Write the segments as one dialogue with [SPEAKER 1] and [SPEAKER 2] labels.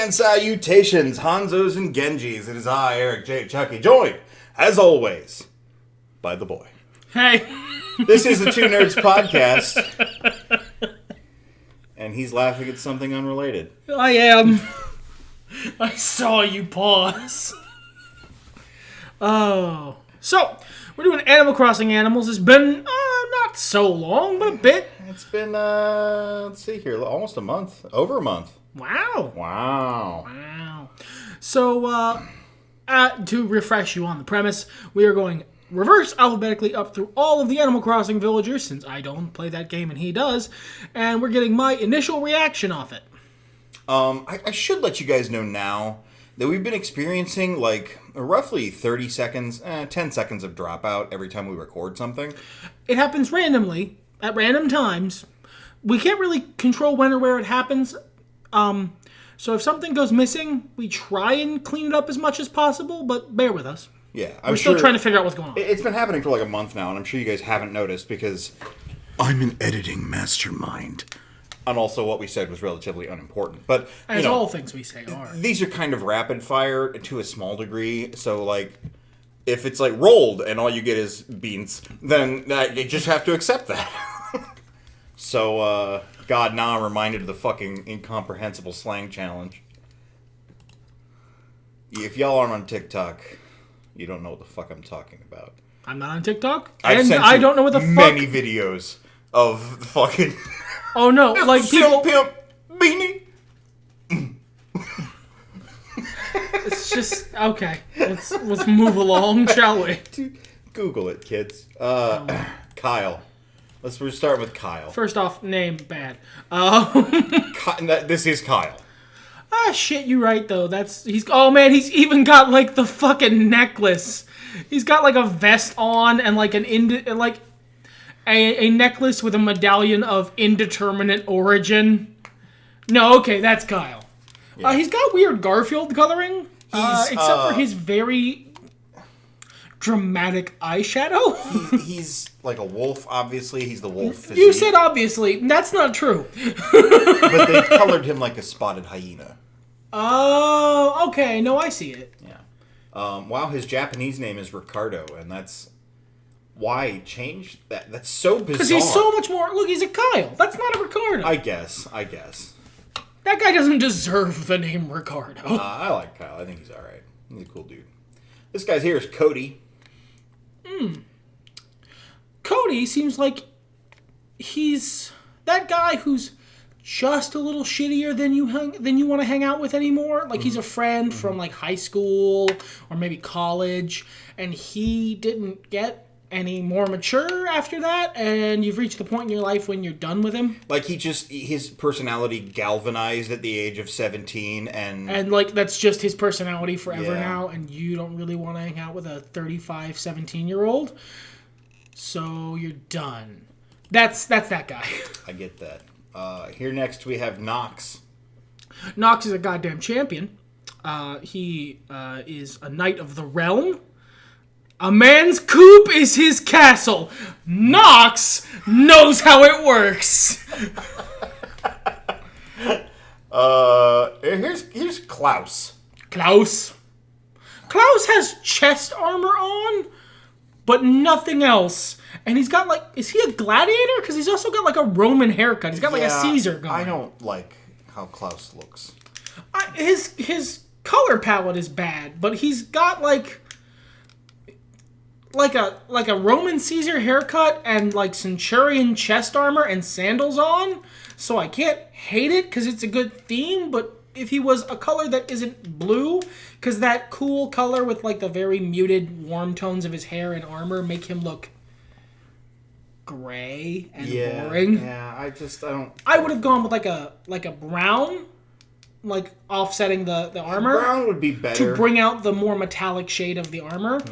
[SPEAKER 1] and salutations, Hanzos and Genjis. It is I, Eric J. Chucky, joined, as always, by the boy.
[SPEAKER 2] Hey.
[SPEAKER 1] This is the Two Nerds Podcast. And he's laughing at something unrelated.
[SPEAKER 2] I am. I saw you pause. Oh. So, we're doing Animal Crossing Animals. It's been not so long, but a bit.
[SPEAKER 1] It's been, let's see here, almost a month. Over a month.
[SPEAKER 2] Wow. So, to refresh you on the premise, we are going reverse alphabetically up through all of the Animal Crossing villagers, since I don't play that game and he does, and we're getting my initial reaction off it.
[SPEAKER 1] I should let you guys know now that we've been experiencing like roughly 30 seconds, 10 seconds of dropout every time we record something.
[SPEAKER 2] It happens randomly, at random times. We can't really control when or where it happens. So if something goes missing, we try and clean it up as much as possible, but bear with us.
[SPEAKER 1] Yeah,
[SPEAKER 2] We're still trying to figure out what's going on.
[SPEAKER 1] It's been happening for like a month now, and I'm sure you guys haven't noticed because I'm an editing mastermind. And also what we said was relatively unimportant. But
[SPEAKER 2] as all things we say are.
[SPEAKER 1] These are kind of rapid fire to a small degree, so like if it's like rolled and all you get is beans, then you just have to accept that. So, God, now I'm reminded of the fucking incomprehensible slang challenge. If y'all aren't on TikTok, you don't know what the fuck I'm talking about.
[SPEAKER 2] I'm not on TikTok,
[SPEAKER 1] I've
[SPEAKER 2] and
[SPEAKER 1] sent
[SPEAKER 2] I don't know what the fuck.
[SPEAKER 1] Many videos of the fucking.
[SPEAKER 2] Oh no! Like people.
[SPEAKER 1] Pimp beanie.
[SPEAKER 2] It's just okay. Let's move along, shall we?
[SPEAKER 1] Google it, kids. Kyle. Let's start with Kyle.
[SPEAKER 2] First off, name bad.
[SPEAKER 1] This is Kyle.
[SPEAKER 2] Shit, you're right though. Oh man, he's even got like the fucking necklace. He's got like a vest on and like a necklace with a medallion of indeterminate origin. No, okay, that's Kyle. Yeah. He's got weird Garfield coloring, except for his very dramatic eyeshadow.
[SPEAKER 1] He's like a wolf, obviously. He's the wolf physique.
[SPEAKER 2] You said obviously. That's not true.
[SPEAKER 1] But they colored him like a spotted hyena.
[SPEAKER 2] Oh, okay. No, I see it.
[SPEAKER 1] Yeah. Wow, his Japanese name is Ricardo, and that's why he changed that. That's so bizarre.
[SPEAKER 2] Because he's so much more... Look, he's a Kyle. That's not a Ricardo.
[SPEAKER 1] I guess.
[SPEAKER 2] That guy doesn't deserve the name Ricardo.
[SPEAKER 1] I like Kyle. I think he's alright. He's a cool dude. This guy's here is Cody.
[SPEAKER 2] Cody seems like he's that guy who's just a little shittier than you want to hang out with anymore. Like he's a friend from like high school or maybe college, and he didn't get any more mature after that, and you've reached the point in your life when you're done with him. Like
[SPEAKER 1] his personality galvanized at the age of 17, and
[SPEAKER 2] like that's just his personality forever now, and you don't really want to hang out with a 35, 17-year-old. So you're done. That's that guy.
[SPEAKER 1] I get that. Here next we have Nox.
[SPEAKER 2] Nox is a goddamn champion. He is a knight of the realm. A man's coop is his castle. Nox knows how it works.
[SPEAKER 1] Here's Klaus.
[SPEAKER 2] Klaus has chest armor on, but nothing else. And he's got like, is he a gladiator? Because he's also got like a Roman haircut. He's got like a Caesar going.
[SPEAKER 1] I don't like how Klaus looks.
[SPEAKER 2] His color palette is bad, but he's got like a Roman Caesar haircut and like Centurion chest armor and sandals on. So I can't hate it because it's a good theme, but if he was a color that isn't blue, because that cool color with like the very muted warm tones of his hair and armor make him look gray and boring.
[SPEAKER 1] Yeah, I don't.
[SPEAKER 2] I would have gone with like a brown, like offsetting the armor.
[SPEAKER 1] Brown would be better
[SPEAKER 2] to bring out the more metallic shade of the armor,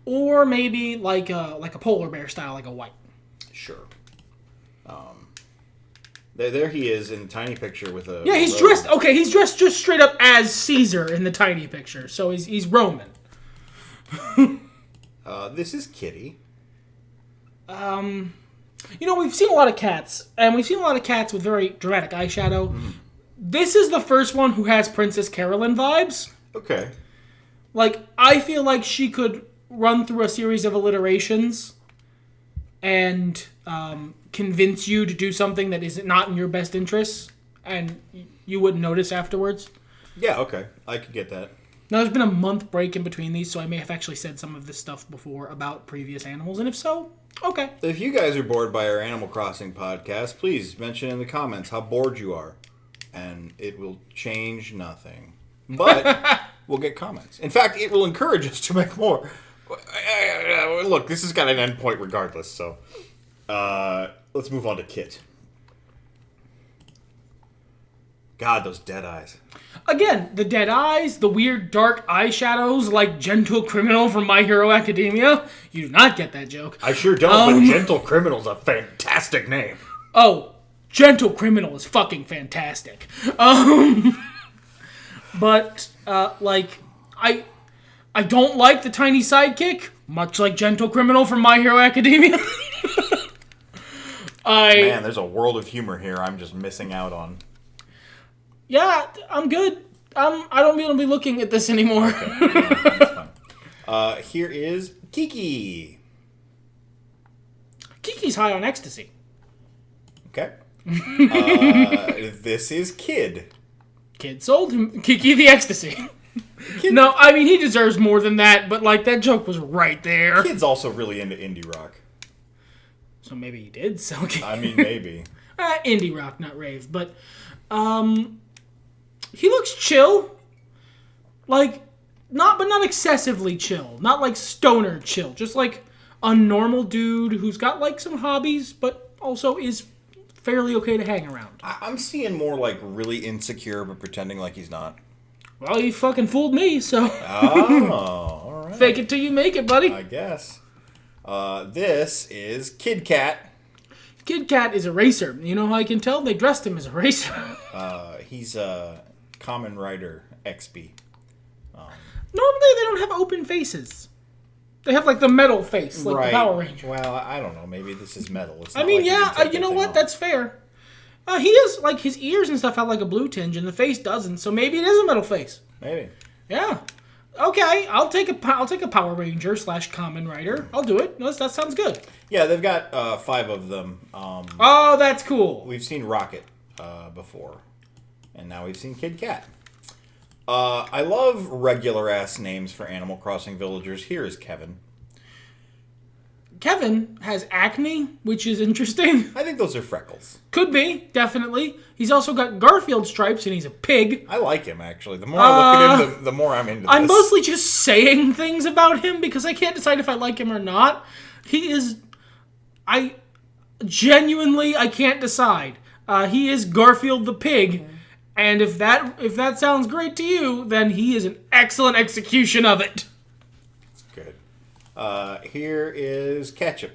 [SPEAKER 2] or maybe like a polar bear style, like a white.
[SPEAKER 1] Sure. There he is in the tiny picture with a.
[SPEAKER 2] Yeah, he's dressed. Okay, he's dressed just straight up as Caesar in the tiny picture, so he's Roman.
[SPEAKER 1] This is Kitty.
[SPEAKER 2] We've seen a lot of cats, and we've seen a lot of cats with very dramatic eyeshadow. This is the first one who has Princess Carolyn vibes.
[SPEAKER 1] Okay.
[SPEAKER 2] Like, I feel like she could run through a series of alliterations and convince you to do something that is not in your best interests, and you wouldn't notice afterwards.
[SPEAKER 1] Yeah, okay. I could get that.
[SPEAKER 2] Now, there's been a month break in between these, so I may have actually said some of this stuff before about previous animals, and if so, okay.
[SPEAKER 1] If you guys are bored by our Animal Crossing podcast, please mention in the comments how bored you are, and it will change nothing. But we'll get comments. In fact, it will encourage us to make more. Look, this has got an end point regardless, so let's move on to Kit. God, those dead eyes.
[SPEAKER 2] Again, the dead eyes, the weird dark eyeshadows like Gentle Criminal from My Hero Academia. You do not get that joke.
[SPEAKER 1] I sure don't, but Gentle Criminal's a fantastic name.
[SPEAKER 2] Oh, Gentle Criminal is fucking fantastic. But, I don't like the tiny sidekick, much like Gentle Criminal from My Hero Academia.
[SPEAKER 1] Man, there's a world of humor here I'm just missing out on.
[SPEAKER 2] Yeah, I'm good. I don't need to be looking at this anymore.
[SPEAKER 1] Okay, yeah, that's fine. Here is Kiki.
[SPEAKER 2] Kiki's high on ecstasy.
[SPEAKER 1] Okay. This is Kid.
[SPEAKER 2] Kid sold him Kiki the ecstasy. No, I mean, he deserves more than that, but, like, that joke was right there.
[SPEAKER 1] Kid's also really into indie rock.
[SPEAKER 2] So maybe he did sell Kiki.
[SPEAKER 1] I mean, maybe.
[SPEAKER 2] Indie rock, not rave. But, he looks chill. Like, not excessively chill. Not, like, stoner chill. Just, like, a normal dude who's got, like, some hobbies, but also is fairly okay to hang around.
[SPEAKER 1] I'm seeing more, like, really insecure, but pretending like he's not.
[SPEAKER 2] Well, you fucking fooled me, so...
[SPEAKER 1] Oh, all right.
[SPEAKER 2] Fake it till you make it, buddy.
[SPEAKER 1] I guess. This is Kid Cat.
[SPEAKER 2] Kid Cat is a racer. You know how I can tell? They dressed him as a racer.
[SPEAKER 1] He's a Common Rider XP.
[SPEAKER 2] Normally, they don't have open faces. They have, like, the metal face, like
[SPEAKER 1] right.
[SPEAKER 2] the Power Ranger.
[SPEAKER 1] Well, I don't know. Maybe this is metal. It's not
[SPEAKER 2] I mean,
[SPEAKER 1] like
[SPEAKER 2] yeah, you know what?
[SPEAKER 1] off.
[SPEAKER 2] That's fair. He is, like, his ears and stuff have, like, a blue tinge, and the face doesn't, so maybe it is a metal face.
[SPEAKER 1] Maybe.
[SPEAKER 2] Yeah. Okay, I'll take a Power Ranger / Common Rider. I'll do it. That sounds good.
[SPEAKER 1] Yeah, they've got 5 of them.
[SPEAKER 2] Oh, that's cool.
[SPEAKER 1] We've seen Rocket before, and now we've seen Kid Cat. I love regular-ass names for Animal Crossing villagers. Here is Kevin.
[SPEAKER 2] Kevin has acne, which is interesting.
[SPEAKER 1] I think those are freckles.
[SPEAKER 2] Could be, definitely. He's also got Garfield stripes, and he's a pig.
[SPEAKER 1] I like him, actually. The more I look at him, the more I'm into this.
[SPEAKER 2] I'm mostly just saying things about him because I can't decide if I like him or not. He is... I can't decide. He is Garfield the pig, and if that sounds great to you, then he is an excellent execution of it.
[SPEAKER 1] Good. Here is Ketchup.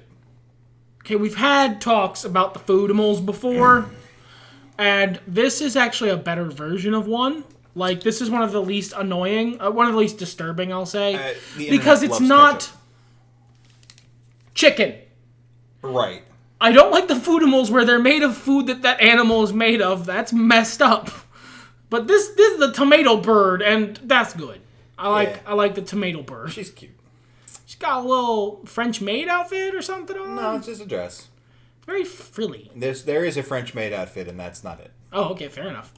[SPEAKER 2] Okay, we've had talks about the Foodimals before, and this is actually a better version of one. Like, this is one of the least annoying, one of the least disturbing, I'll say, because it's not
[SPEAKER 1] ketchup.
[SPEAKER 2] Chicken.
[SPEAKER 1] Right.
[SPEAKER 2] I don't like the Foodimals where they're made of food that animal is made of. That's messed up. But this is the tomato bird, and that's good. I like the tomato bird.
[SPEAKER 1] She's cute.
[SPEAKER 2] She's got a little French maid outfit or something on.
[SPEAKER 1] No, it's just a dress.
[SPEAKER 2] Very frilly.
[SPEAKER 1] There is a French maid outfit, and that's not it.
[SPEAKER 2] Oh, okay, fair enough.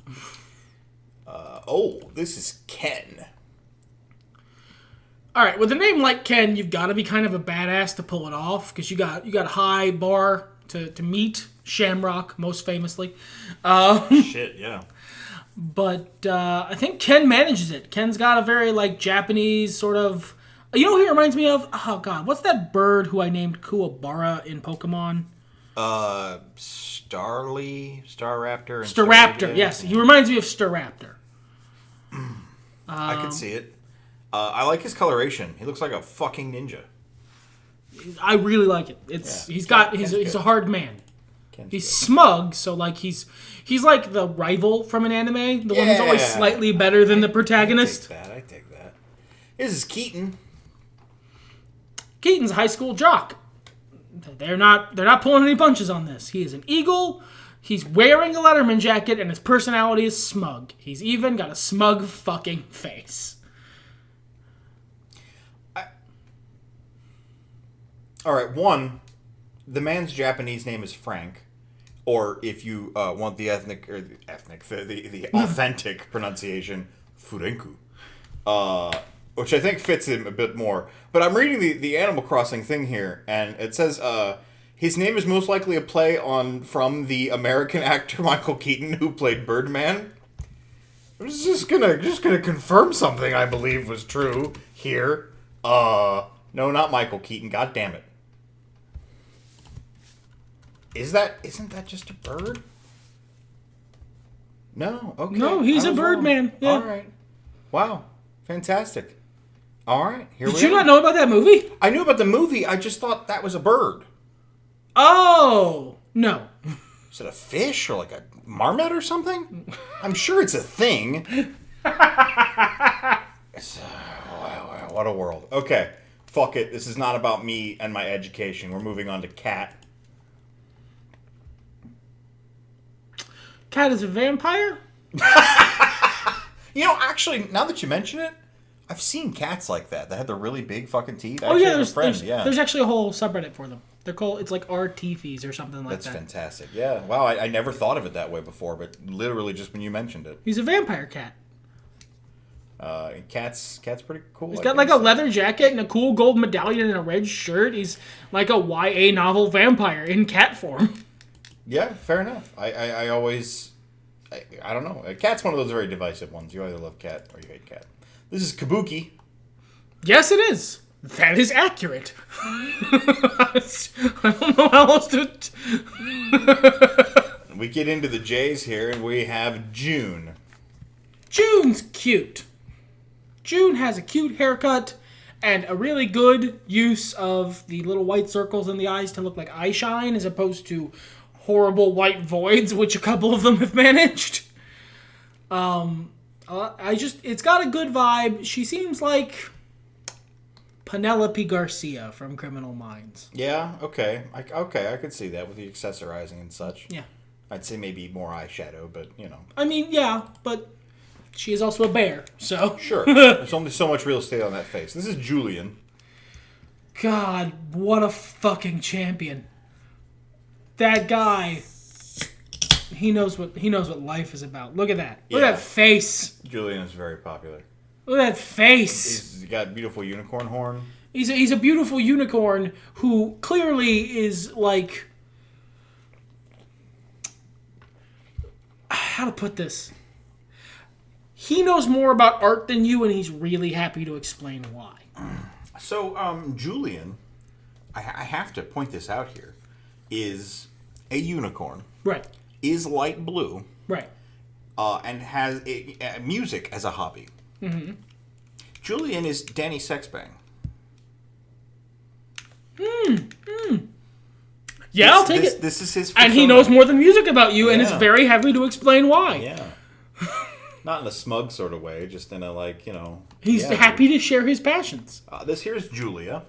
[SPEAKER 1] This is Ken.
[SPEAKER 2] All right, with a name like Ken, you've got to be kind of a badass to pull it off, because you got a high bar to meet. Shamrock, most famously.
[SPEAKER 1] Shit, yeah.
[SPEAKER 2] But I think Ken manages it. Ken's got a very, like, Japanese sort of... You know who he reminds me of? Oh, God. What's that bird who I named Kuwabara in Pokemon?
[SPEAKER 1] Staraptor?
[SPEAKER 2] Staraptor, yes. He reminds me of Staraptor.
[SPEAKER 1] I could see it. I like his coloration. He looks like a fucking ninja.
[SPEAKER 2] I really like it. He's a hard man. He's smug, so like he's like the rival from an anime, the one who's always slightly better than the protagonist.
[SPEAKER 1] I take that. This is Keaton.
[SPEAKER 2] Keaton's a high school jock. They're not pulling any punches on this. He is an eagle. He's wearing a Letterman jacket, and his personality is smug. He's even got a smug fucking face.
[SPEAKER 1] All right, one, the man's Japanese name is Frank, or if you want the the authentic pronunciation, Furenku, which I think fits him a bit more. But I'm reading the Animal Crossing thing here, and it says his name is most likely a play from the American actor Michael Keaton, who played Birdman. I was just gonna confirm something I believe was true here. No, not Michael Keaton. God damn it. Isn't that just a bird? No, okay.
[SPEAKER 2] No, he's a Birdman. Yeah.
[SPEAKER 1] All right. Wow. Fantastic. All right.
[SPEAKER 2] Did you not know about that movie?
[SPEAKER 1] I knew about the movie. I just thought that was a bird.
[SPEAKER 2] Oh, no.
[SPEAKER 1] Is it a fish or like a marmot or something? I'm sure it's a thing. What a world. Okay. Fuck it. This is not about me and my education. We're moving on to Cat.
[SPEAKER 2] Cat is a vampire?
[SPEAKER 1] You know, actually, now that you mention it, I've seen cats like that. They have the really big fucking teeth.
[SPEAKER 2] Oh, yeah, there's actually a whole subreddit for them. They're called, it's like R-Teefies or something like that.
[SPEAKER 1] That's fantastic. Yeah. Wow, I never thought of it that way before, but literally just when you mentioned it.
[SPEAKER 2] He's a vampire cat.
[SPEAKER 1] Cat's pretty cool.
[SPEAKER 2] He's got like a leather jacket and a cool gold medallion and a red shirt. He's like a YA novel vampire in cat form.
[SPEAKER 1] Yeah, fair enough. I always... I don't know. Cat's one of those very divisive ones. You either love cat or you hate cat. This is Kabuki.
[SPEAKER 2] Yes, it is. That is accurate. I don't know how else to...
[SPEAKER 1] We get into the J's here, and we have June.
[SPEAKER 2] June's cute. June has a cute haircut and a really good use of the little white circles in the eyes to look like eye shine as opposed to horrible white voids, which a couple of them have managed. It's got a good vibe. She seems like Penelope Garcia from Criminal Minds.
[SPEAKER 1] Yeah, okay. I could see that with the accessorizing and such.
[SPEAKER 2] Yeah.
[SPEAKER 1] I'd say maybe more eyeshadow, but, you know.
[SPEAKER 2] I mean, yeah, but she is also a bear, so...
[SPEAKER 1] Sure. There's only so much real estate on that face. This is Julian.
[SPEAKER 2] God, what a fucking champion. That guy, he knows what life is about. Look at that. Look at that face.
[SPEAKER 1] Julian is very popular.
[SPEAKER 2] Look at that face.
[SPEAKER 1] He's got a beautiful unicorn horn.
[SPEAKER 2] He's a beautiful unicorn who clearly is like... How to put this? He knows more about art than you, and he's really happy to explain why.
[SPEAKER 1] So, Julian, I have to point this out here, is a unicorn.
[SPEAKER 2] Right.
[SPEAKER 1] Is light blue.
[SPEAKER 2] Right.
[SPEAKER 1] And has music as a hobby. Mm-hmm. Julian is Danny Sexbang.
[SPEAKER 2] Yeah, I'll take it.
[SPEAKER 1] This is his
[SPEAKER 2] persona. And he knows more than music about you, and is very happy to explain why.
[SPEAKER 1] Yeah. Not in a smug sort of way, just in a, like, you know...
[SPEAKER 2] He's happy to share his passions.
[SPEAKER 1] This here's Julia.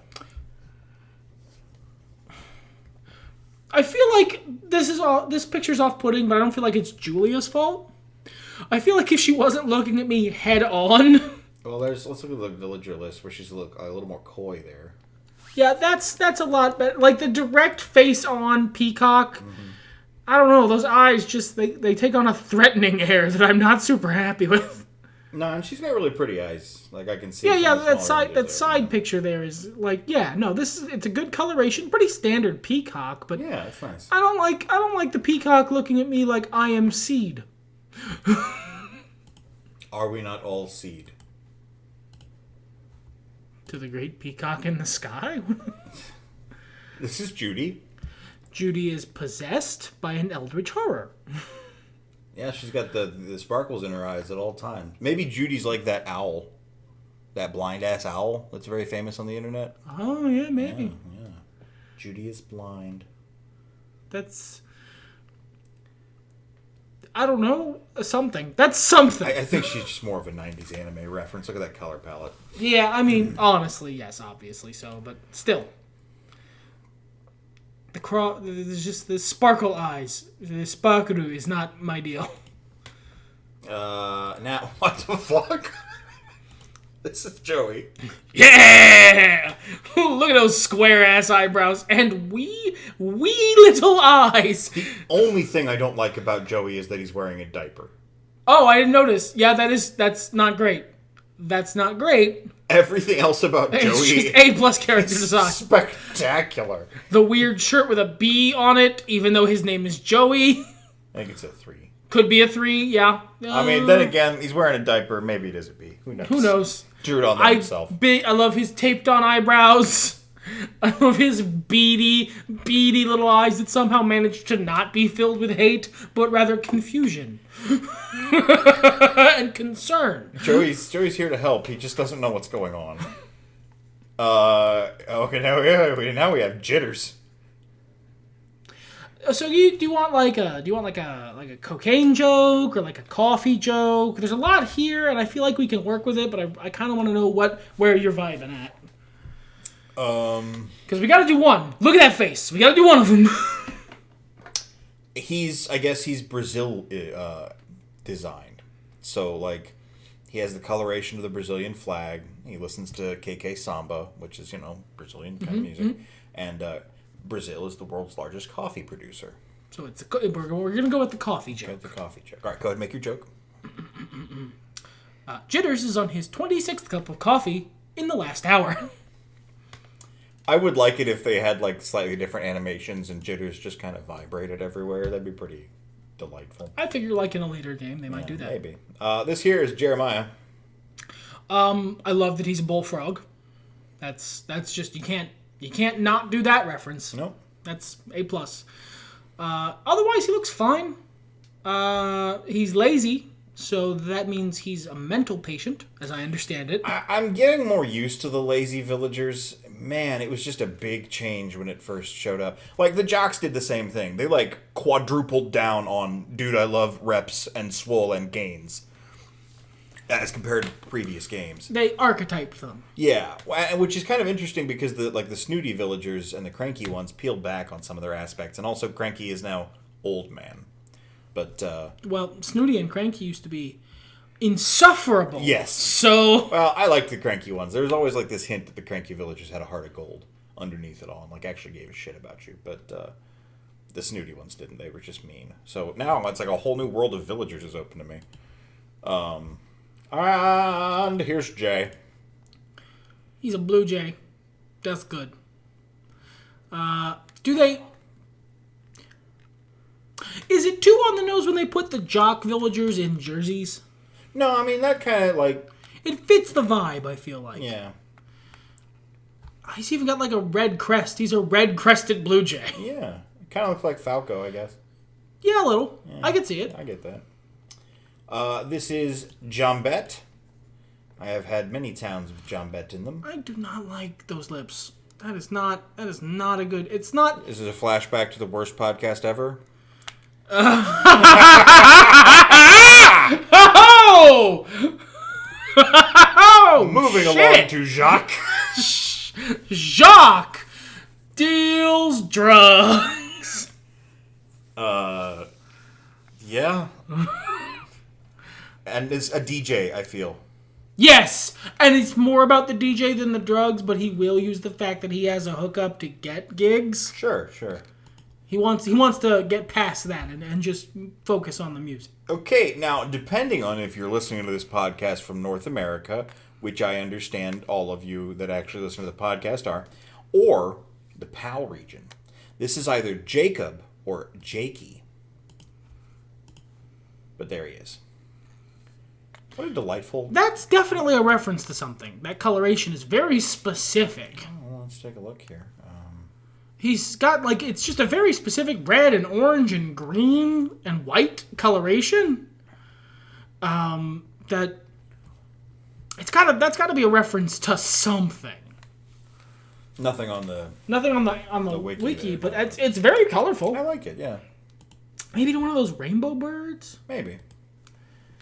[SPEAKER 2] I feel like this picture's off-putting, but I don't feel like it's Julia's fault. I feel like if she wasn't looking at me head on...
[SPEAKER 1] Well, let's look at the villager list, where she's a little more coy there.
[SPEAKER 2] Yeah, that's a lot better. Like, the direct face-on peacock... Mm-hmm. I don't know, those eyes just, they take on a threatening air that I'm not super happy with.
[SPEAKER 1] No, and she's got really pretty eyes. Like, I can see.
[SPEAKER 2] Yeah, that side picture there is, like, yeah, no, it's a good coloration, pretty standard peacock, but...
[SPEAKER 1] Yeah, it's nice.
[SPEAKER 2] I don't like the peacock looking at me like I am seed.
[SPEAKER 1] Are we not all seed?
[SPEAKER 2] To the great peacock in the sky?
[SPEAKER 1] This is Judy.
[SPEAKER 2] Judy is possessed by an eldritch horror.
[SPEAKER 1] Yeah, she's got the sparkles in her eyes at all times. Maybe Judy's like that owl. That blind-ass owl that's very famous on the internet.
[SPEAKER 2] Oh, yeah, maybe.
[SPEAKER 1] Yeah. Judy is blind.
[SPEAKER 2] That's... I don't know. Something. That's something.
[SPEAKER 1] I think she's just more of a 90s anime reference. Look at that color palette.
[SPEAKER 2] Yeah, I mean, honestly, yes, obviously so, but still. There's just the sparkle eyes. The sparkle is not my deal.
[SPEAKER 1] Now, what the fuck? This is Joey.
[SPEAKER 2] Yeah! Look at those square-ass eyebrows and wee little eyes.
[SPEAKER 1] The only thing I don't like about Joey is that he's wearing a diaper.
[SPEAKER 2] Oh, I didn't notice. Yeah, that's not great. That's not great.
[SPEAKER 1] Everything else about Joey
[SPEAKER 2] It's just A+ character design.
[SPEAKER 1] Spectacular.
[SPEAKER 2] The weird shirt with a B on it, even though his name is Joey.
[SPEAKER 1] I think it's a 3.
[SPEAKER 2] Could be a 3, yeah.
[SPEAKER 1] I mean, then again, he's wearing a diaper. Maybe it is a B. Who knows?
[SPEAKER 2] Who knows?
[SPEAKER 1] Drew it on there himself.
[SPEAKER 2] I love his taped on eyebrows. I love his beady little eyes that somehow managed to not be filled with hate, but rather confusion. And concern.
[SPEAKER 1] Joey's here to help. He just doesn't know what's going on. Okay, now we have jitters.
[SPEAKER 2] So do you want like a cocaine joke or like a coffee joke? There's a lot here, and I feel like we can work with it, but I kind of want to know where you're vibing at. Because we got to do one. Look at that face. We got to do one of them.
[SPEAKER 1] I guess he's Brazil designed. So like, he has the coloration of the Brazilian flag. He listens to KK Samba, which is Brazilian kind of music, and Brazil is the world's largest coffee producer.
[SPEAKER 2] So we're going to go with the coffee joke.
[SPEAKER 1] All right, go ahead and make your joke.
[SPEAKER 2] Jitters is on his 26th cup of coffee in the last hour.
[SPEAKER 1] I would like it if they had like slightly different animations and Jitters just kind of vibrated everywhere. That'd be pretty delightful.
[SPEAKER 2] I figure like in a later game they might do that.
[SPEAKER 1] Maybe. This here is Jeremiah.
[SPEAKER 2] I love that he's a bullfrog. That's just you can't not do that reference.
[SPEAKER 1] Nope.
[SPEAKER 2] That's A+. Otherwise, he looks fine. He's lazy, so that means he's a mental patient, as I understand it.
[SPEAKER 1] I'm getting more used to the lazy villagers. Man, it was just a big change when it first showed up. Like, the jocks did the same thing. They, like, quadrupled down on, dude, I love reps and swole and gains. As compared to previous games.
[SPEAKER 2] They archetyped them.
[SPEAKER 1] Yeah, which is kind of interesting because the snooty villagers and the cranky ones peeled back on some of their aspects, and also Cranky is now old man. But
[SPEAKER 2] well, Snooty and Cranky used to be insufferable.
[SPEAKER 1] Yes.
[SPEAKER 2] So
[SPEAKER 1] well, I like the Cranky ones. There was always like this hint that the Cranky villagers had a heart of gold underneath it all, and like actually gave a shit about you. But the snooty ones didn't. They were just mean. So now it's like a whole new world of villagers is open to me. And here's Jay.
[SPEAKER 2] He's a blue jay. That's good. Do they... Is it too on the nose when they put the jock villagers in jerseys?
[SPEAKER 1] No, I mean, that kind of like...
[SPEAKER 2] It fits the vibe, I feel like.
[SPEAKER 1] Yeah.
[SPEAKER 2] He's even got like a red crest. He's a red-crested blue jay.
[SPEAKER 1] Yeah. Kind of looks like Falco, I guess.
[SPEAKER 2] Yeah, a little.
[SPEAKER 1] Yeah,
[SPEAKER 2] I can see it.
[SPEAKER 1] I get that. This is Jambette. I have had many towns with Jambette in them.
[SPEAKER 2] I do not like those lips. That is not a good... It's not...
[SPEAKER 1] Is it a flashback to the worst podcast ever?
[SPEAKER 2] Oh! Oh!
[SPEAKER 1] Moving
[SPEAKER 2] shit.
[SPEAKER 1] along to Jacques.
[SPEAKER 2] Jacques deals drugs.
[SPEAKER 1] Yeah. And it's a DJ, I feel.
[SPEAKER 2] Yes! And it's more about the DJ than the drugs, but he will use the fact that he has a hookup to get gigs.
[SPEAKER 1] Sure.
[SPEAKER 2] He wants to get past that and just focus on the music.
[SPEAKER 1] Okay, now, depending on if you're listening to this podcast from North America, which I understand all of you that actually listen to the podcast are, or the PAL region, this is either Jacob or Jakey. But there he is. What a delightful...
[SPEAKER 2] That's definitely a reference to something. That coloration is very specific.
[SPEAKER 1] Oh, well, let's take a look here.
[SPEAKER 2] He's got, like, it's just a very specific red and orange and green and white coloration. That's got to be a reference to something.
[SPEAKER 1] Nothing on the
[SPEAKER 2] wiki, but it's very colorful.
[SPEAKER 1] I like it, yeah.
[SPEAKER 2] Maybe to one of those rainbow birds?
[SPEAKER 1] Maybe.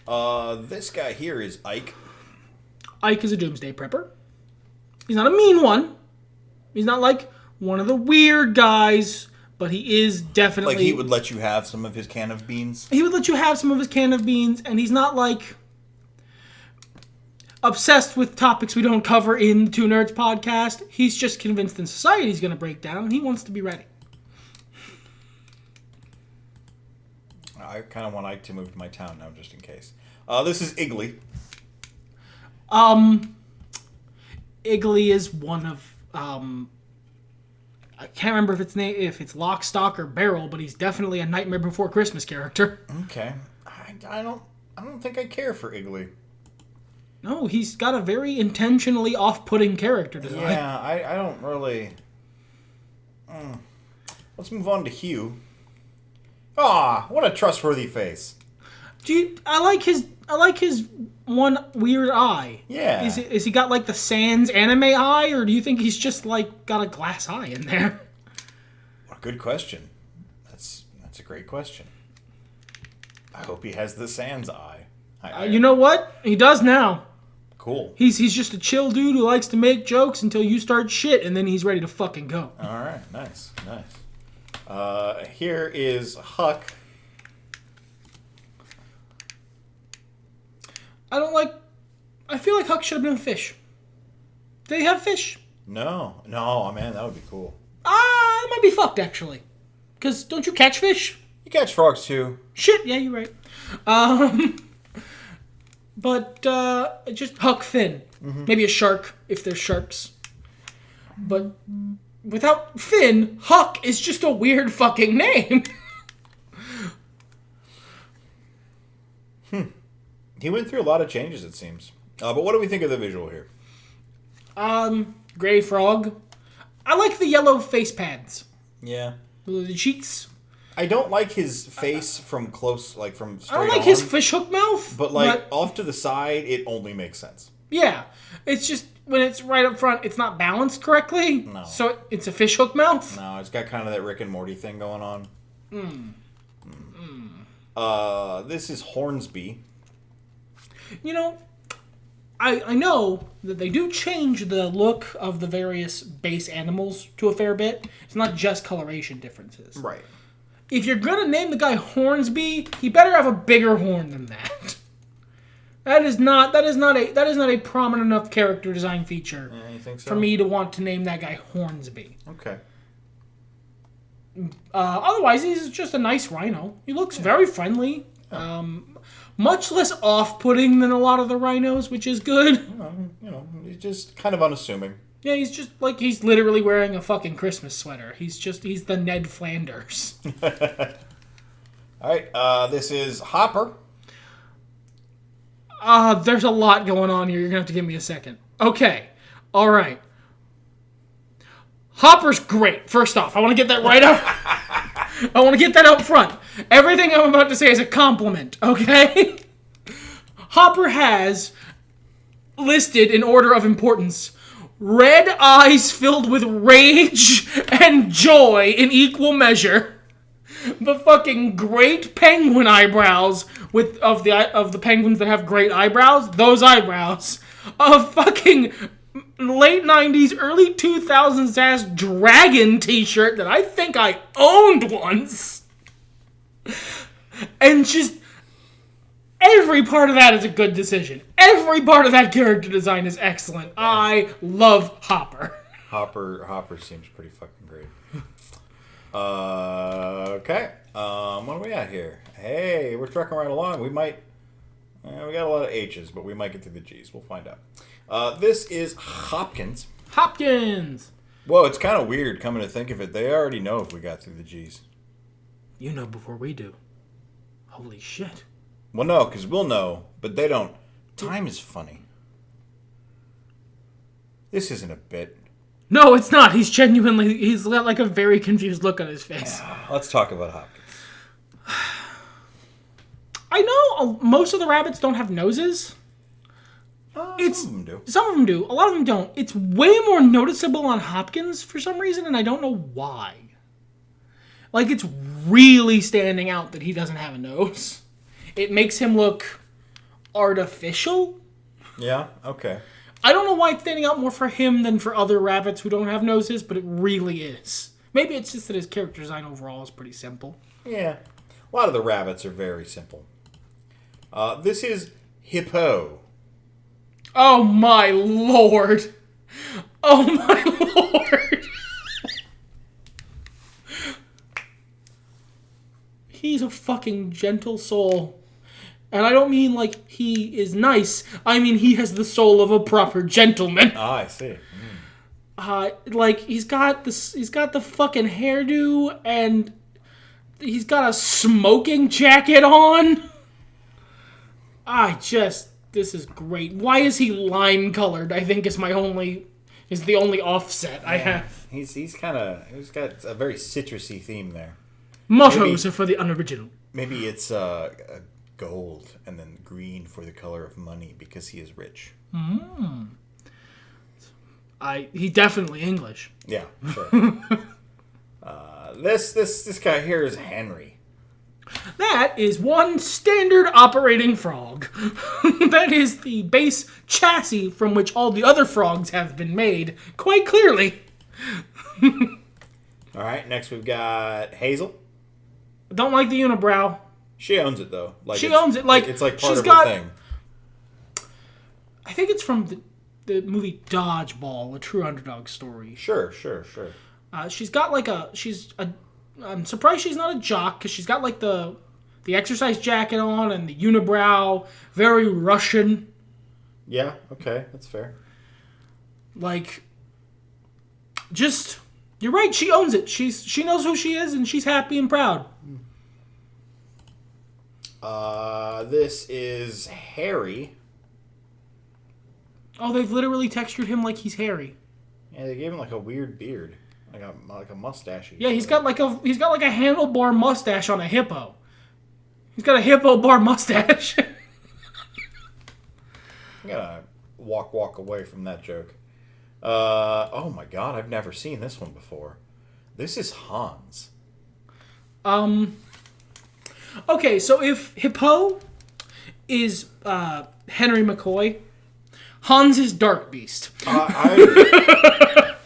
[SPEAKER 1] This guy here is Ike.
[SPEAKER 2] Ike is a doomsday prepper. He's not a mean one. He's not like one of the weird guys, but he is definitely...
[SPEAKER 1] Like, he would let you have some of his can of beans?
[SPEAKER 2] He would let you have some of his can of beans, and he's not, like, obsessed with topics we don't cover in the Two Nerds podcast. He's just convinced in society he's going to break down, and he wants to be ready.
[SPEAKER 1] I kind of want Ike to move to my town now, just in case. This is Iggly.
[SPEAKER 2] Iggly is one of... I can't remember if it's Lock, Stock, or Barrel, but he's definitely a Nightmare Before Christmas character.
[SPEAKER 1] Okay. I don't think I care for Iggly.
[SPEAKER 2] No, he's got a very intentionally off-putting character design.
[SPEAKER 1] Yeah, I don't really... Let's move on to Hugh. Ah, what a trustworthy face.
[SPEAKER 2] I like his one weird eye.
[SPEAKER 1] Yeah.
[SPEAKER 2] Is he got like the Sans anime eye, or do you think he's just like got a glass eye in there?
[SPEAKER 1] What a good question. That's a great question. I hope he has the Sans eye.
[SPEAKER 2] You know what? He does now.
[SPEAKER 1] Cool.
[SPEAKER 2] He's just a chill dude who likes to make jokes until you start shit, and then he's ready to fucking go.
[SPEAKER 1] All right, nice. Here is Huck.
[SPEAKER 2] I feel like Huck should have been a fish. Did he have fish?
[SPEAKER 1] No, man, that would be cool.
[SPEAKER 2] It might be fucked, actually. Because don't you catch fish?
[SPEAKER 1] You catch frogs, too.
[SPEAKER 2] Shit, yeah, you're right. But just Huck Finn. Mm-hmm. Maybe a shark, if there's sharks. But without Finn, Huck is just a weird fucking name.
[SPEAKER 1] He went through a lot of changes, it seems. But what do we think of the visual here?
[SPEAKER 2] Gray frog. I like the yellow face pads.
[SPEAKER 1] Yeah.
[SPEAKER 2] The cheeks.
[SPEAKER 1] I don't like his face from close, like from straight on.
[SPEAKER 2] I don't like his fishhook mouth.
[SPEAKER 1] But like off to the side, it only makes sense.
[SPEAKER 2] Yeah. It's just when it's right up front, it's not balanced correctly.
[SPEAKER 1] No.
[SPEAKER 2] So it's a fishhook mouth.
[SPEAKER 1] No, it's got kind of that Rick and Morty thing going on. This is Hornsby.
[SPEAKER 2] You know, I know that they do change the look of the various base animals to a fair bit. It's not just coloration differences.
[SPEAKER 1] Right.
[SPEAKER 2] If you're gonna name the guy Hornsby, he better have a bigger horn than that. That is not a prominent enough character design feature
[SPEAKER 1] you think so?
[SPEAKER 2] for me to want to name that guy Hornsby.
[SPEAKER 1] Okay.
[SPEAKER 2] Otherwise, he's just a nice rhino. He looks very friendly. Much less off-putting than a lot of the rhinos, which is good.
[SPEAKER 1] He's just kind of unassuming.
[SPEAKER 2] Yeah, he's just like, he's literally wearing a fucking Christmas sweater. He's the Ned Flanders.
[SPEAKER 1] Alright, this is Hopper.
[SPEAKER 2] There's a lot going on here. You're gonna have to give me a second. Okay. Alright. Hopper's great. First off, I want to get that right up. I want to get that up front. Everything I'm about to say is a compliment, okay? Hopper has, listed in order of importance, red eyes filled with rage and joy in equal measure. The fucking great penguin eyebrows of the penguins that have great eyebrows, those eyebrows. A fucking late 90s, early 2000s ass dragon t-shirt that I think I owned once. And just every part of that is a good decision. Every part of that character design is excellent. I love Hopper.
[SPEAKER 1] Hopper seems pretty fucking great. Okay. What are we at here? Hey, we're trucking right along. We got a lot of H's, but we might get through the G's. We'll find out. This is Hopkins.
[SPEAKER 2] Hopkins!
[SPEAKER 1] Whoa, it's kind of weird coming to think of it. They already know if we got through the G's.
[SPEAKER 2] You know before we do. Holy shit.
[SPEAKER 1] Well, no, because we'll know, but they don't. Time is funny. This isn't a bit.
[SPEAKER 2] No, it's not. He's got like a very confused look on his face.
[SPEAKER 1] Yeah, let's talk about Hopkins.
[SPEAKER 2] I know most of the rabbits don't have noses.
[SPEAKER 1] Some of them do.
[SPEAKER 2] Some of them do. A lot of them don't. It's way more noticeable on Hopkins for some reason, and I don't know why. Like, it's really standing out that he doesn't have a nose. It makes him look artificial.
[SPEAKER 1] Yeah, okay.
[SPEAKER 2] I don't know why it's standing out more for him than for other rabbits who don't have noses, but it really is. Maybe it's just that his character design overall is pretty simple.
[SPEAKER 1] Yeah. A lot of the rabbits are very simple. This is Hippo.
[SPEAKER 2] Oh my lord. Oh my lord. He's a fucking gentle soul. And I don't mean like he is nice. I mean he has the soul of a proper gentleman.
[SPEAKER 1] Ah, I see.
[SPEAKER 2] Like he's got the fucking hairdo and he's got a smoking jacket on. This is great. Why is he lime colored? I think is the only offset I have.
[SPEAKER 1] He's got a very citrusy theme there.
[SPEAKER 2] Mottos are for the unoriginal.
[SPEAKER 1] Maybe it's gold and then green for the color of money because he is rich.
[SPEAKER 2] He's definitely English.
[SPEAKER 1] Yeah, sure. This guy here is Henry.
[SPEAKER 2] That is one standard operating frog. That is the base chassis from which all the other frogs have been made, quite clearly.
[SPEAKER 1] All right, next we've got Hazel.
[SPEAKER 2] Don't like the unibrow.
[SPEAKER 1] She owns it, though.
[SPEAKER 2] She owns it. Like,
[SPEAKER 1] it's like part
[SPEAKER 2] she's
[SPEAKER 1] of
[SPEAKER 2] got,
[SPEAKER 1] her thing.
[SPEAKER 2] I think it's from the movie Dodgeball, a true underdog story.
[SPEAKER 1] Sure.
[SPEAKER 2] She's got like I'm surprised she's not a jock because she's got like the exercise jacket on and the unibrow, very Russian.
[SPEAKER 1] Yeah, okay, that's fair.
[SPEAKER 2] Like, just you're right. She owns it. She knows who she is and she's happy and proud.
[SPEAKER 1] This is Harry.
[SPEAKER 2] Oh, they've literally textured him like he's Harry.
[SPEAKER 1] Yeah, they gave him like a weird beard, like a mustache.
[SPEAKER 2] Yeah, he's got like a handlebar mustache on a hippo. He's got a hippo bar mustache.
[SPEAKER 1] I gotta walk away from that joke. Oh my god, I've never seen this one before. This is Hans.
[SPEAKER 2] Okay, so if Hippo is Henry McCoy, Hans is Dark Beast.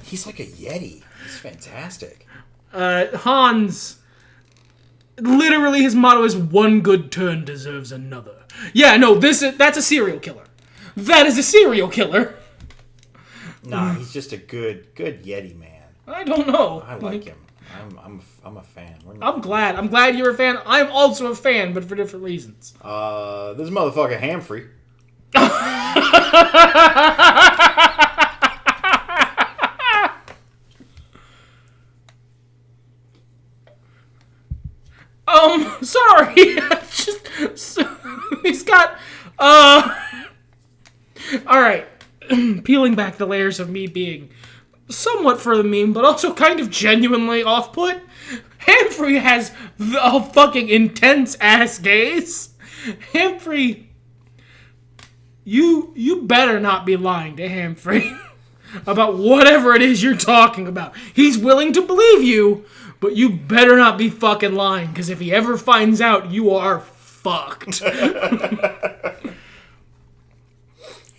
[SPEAKER 1] He's like a Yeti. He's fantastic.
[SPEAKER 2] Hans, literally his motto is one good turn deserves another. Yeah, no, that's a serial killer. That is a serial killer.
[SPEAKER 1] Nah, he's just a good Yeti man.
[SPEAKER 2] I don't know.
[SPEAKER 1] I like him. I'm a fan.
[SPEAKER 2] I'm glad you're a fan. I'm also a fan, but for different reasons.
[SPEAKER 1] This motherfucker Humphrey.
[SPEAKER 2] Sorry. He's got all right. Peeling back the layers of me being somewhat for the meme, but also kind of genuinely off-put. Humphrey has a fucking intense ass gaze. Humphrey, you better not be lying to Humphrey about whatever it is you're talking about. He's willing to believe you, but you better not be fucking lying, because if he ever finds out, you are fucked.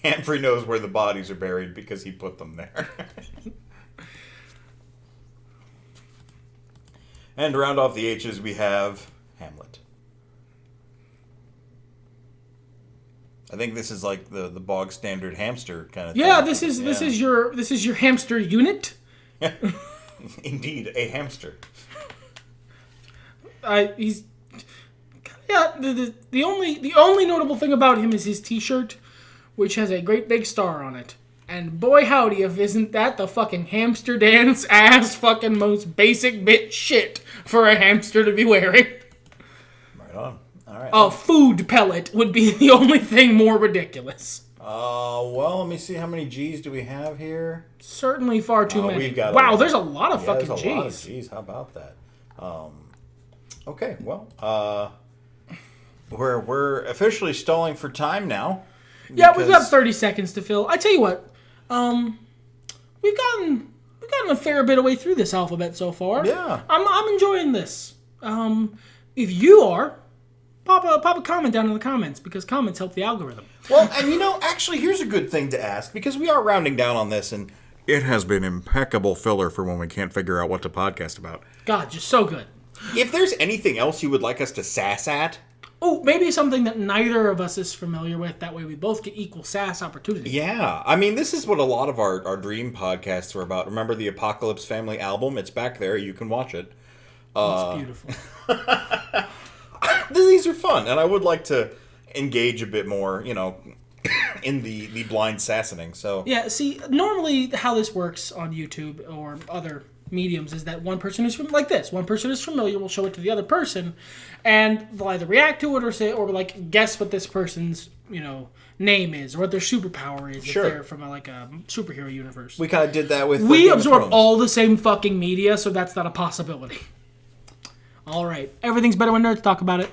[SPEAKER 1] Humphrey knows where the bodies are buried because he put them there. And to round off the H's, we have Hamlet. I think this is like the bog standard hamster kind of thing.
[SPEAKER 2] Yeah, this is your hamster unit.
[SPEAKER 1] Indeed, a hamster.
[SPEAKER 2] The only notable thing about him is his t-shirt, which has a great big star on it. And boy howdy if isn't that the fucking hamster dance ass fucking most basic bitch shit for a hamster to be wearing.
[SPEAKER 1] Right on. Alright.
[SPEAKER 2] A food pellet would be the only thing more ridiculous.
[SPEAKER 1] Well, let me see. How many G's do we have here?
[SPEAKER 2] Certainly far too many.
[SPEAKER 1] We've got
[SPEAKER 2] there's a lot of fucking G's.
[SPEAKER 1] There's a lot of G's. How about that? Okay, well, we're officially stalling for time now.
[SPEAKER 2] Yeah, we've got 30 seconds to fill. I tell you what, we've gotten a fair bit of way through this alphabet so far.
[SPEAKER 1] Yeah,
[SPEAKER 2] I'm enjoying this. If you are, pop a comment down in the comments because comments help the algorithm.
[SPEAKER 1] Well, and actually, here's a good thing to ask because we are rounding down on this, and It has been impeccable filler for when we can't figure out what to podcast about.
[SPEAKER 2] God, just so good.
[SPEAKER 1] If there's anything else you would like us to sass at...
[SPEAKER 2] Oh, maybe something that neither of us is familiar with. That way we both get equal sass opportunity.
[SPEAKER 1] Yeah. I mean, this is what a lot of our dream podcasts are about. Remember the Apocalypse Family album? It's back there. You can watch it.
[SPEAKER 2] It's beautiful.
[SPEAKER 1] These are fun, and I would like to engage a bit more, in the blind sassening. So
[SPEAKER 2] Yeah, see, normally how this works on YouTube or other mediums is that one person is like this. One person is familiar, will show it to the other person, and they'll either react to it or say, or like guess what this person's name is or what their superpower is.
[SPEAKER 1] Sure.
[SPEAKER 2] If they're from a superhero universe.
[SPEAKER 1] we kind of did that with.
[SPEAKER 2] We absorb all the same fucking media, so that's not a possibility. All right, everything's better when nerds talk about it.